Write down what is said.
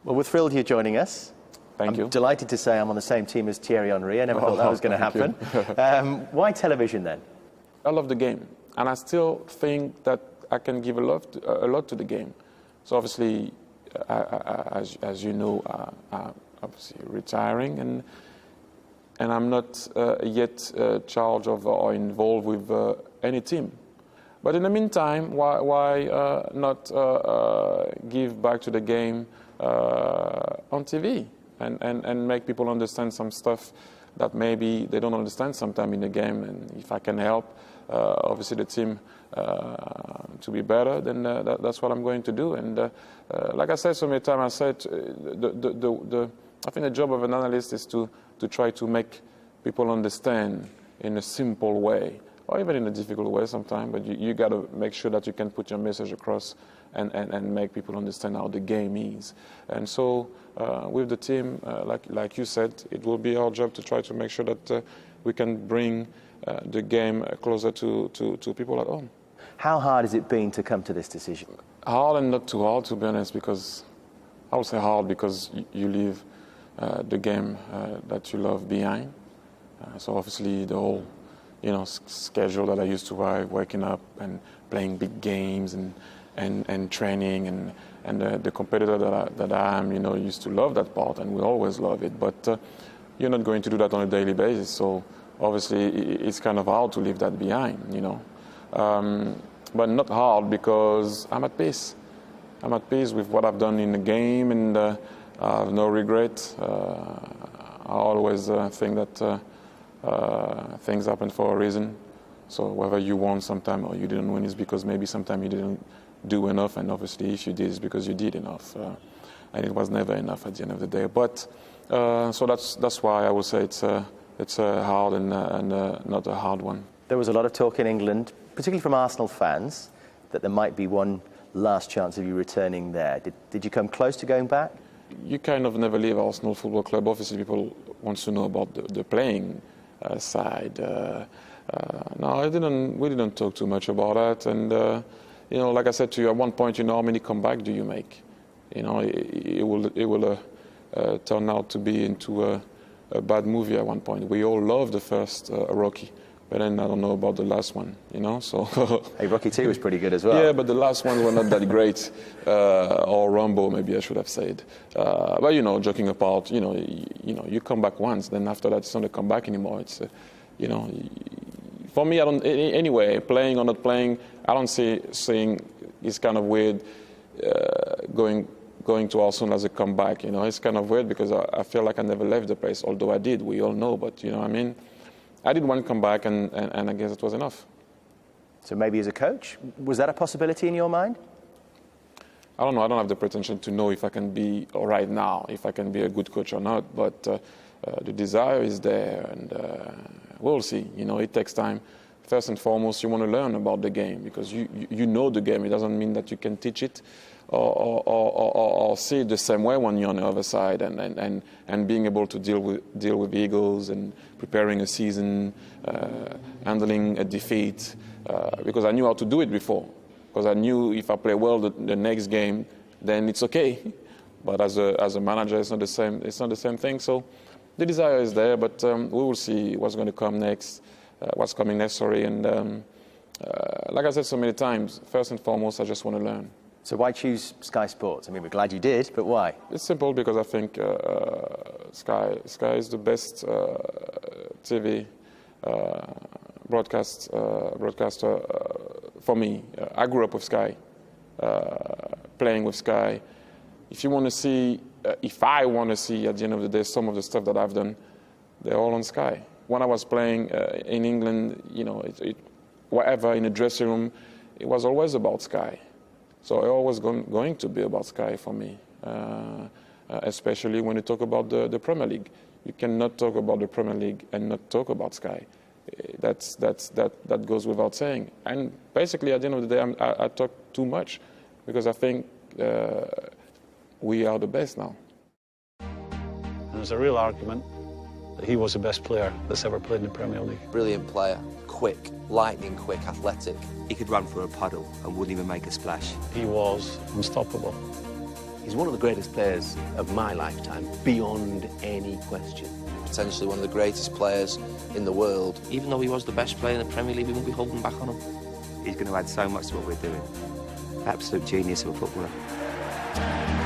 Well, we're thrilled you're joining us. Thank you. I'm delighted to say I'm on the same team as Thierry Henry. I never thought that was going to happen. Why television then? I love the game, and I still think that I can give a lot to the game. So obviously, as you know, I'm obviously retiring, and I'm not yet charged of or involved with any team. But in the meantime, why not give back to the game on TV and make people understand some stuff that maybe they don't understand sometime in the game. And if I can help, obviously the team to be better, then that's what I'm going to do. And like I said so many times, I said I think the job of an analyst is to try to make people understand in a simple way, or even in a difficult way sometimes, but you got to make sure that you can put your message across and make people understand how the game is. And so with the team, like you said, it will be our job to try to make sure that we can bring the game closer to people at home. How hard has it been to come to this decision? Hard and not too hard, to be honest, because I would say hard because you leave the game that you love behind. So obviously the whole schedule that I used to have, waking up and playing big games and training and the competitor that I am, used to love that part and will always love it. But you're not going to do that on a daily basis. So obviously it's kind of hard to leave that behind, but not hard because I'm at peace. I'm at peace with what I've done in the game, and I have no regret. I always think that things happen for a reason. So whether you won sometime or you didn't win is because maybe sometime you didn't do enough, and obviously if you did, it's because you did enough. And it was never enough at the end of the day. But so that's why I would say it's a hard and not a hard one. There was a lot of talk in England, particularly from Arsenal fans, that there might be one last chance of you returning there. Did you come close to going back? You kind of never leave Arsenal Football Club. Obviously, people want to know about the playing side. No, we didn't talk too much about that. And like I said to you, at one point, how many comeback do you make? It will turn out to be into a bad movie at one point. We all love the first Rocky, but then I don't know about the last one, so... Hey, Rocky 2 was pretty good as well. Yeah, but the last ones were not that great. Or Rambo, maybe I should have said. But, joking apart, you come back once, then after that it's not a comeback anymore. It's, for me, I don't... Anyway, playing or not playing, I don't saying it's kind of weird going to Arsenal as a comeback, It's kind of weird because I feel like I never left the place, although I did, we all know, but, what I mean? I did one comeback, and I guess it was enough. So maybe as a coach, was that a possibility in your mind? I don't know. I don't have the pretension to know if I can be, or right now, if I can be a good coach or not. But the desire is there, and we'll see. It takes time. First and foremost, you want to learn about the game because you know the game. It doesn't mean that you can teach it or see it the same way when you're on the other side, and being able to deal with egos and preparing a season, handling a defeat, because I knew how to do it before. Because I knew if I play well the next game, then it's okay. But as a manager, it's not the same. It's not the same thing. So the desire is there, but we will see what's going to come next. What's coming next? Sorry, and like I said so many times, first and foremost, I just want to learn. So why choose Sky Sports? I mean, we're glad you did, but why? It's simple because I think Sky is the best TV broadcaster for me. I grew up with Sky, playing with Sky. If you want to see, if I want to see at the end of the day some of the stuff that I've done, they're all on Sky. When I was playing in England, whatever in the dressing room, it was always about Sky. So it's always going to be about Sky for me, especially when you talk about the Premier League. You cannot talk about the Premier League and not talk about Sky. That goes without saying. And basically, at the end of the day, I talk too much because I think we are the best now. There's a real argument that he was the best player that's ever played in the Premier League. Brilliant player, quick, lightning quick, athletic. He could run through a puddle and wouldn't even make a splash. He was unstoppable. He's one of the greatest players of my lifetime, beyond any question. Potentially one of the greatest players in the world. Even though he was the best player in the Premier League, we won't be holding back on him. He's going to add so much to what we're doing. Absolute genius of a footballer.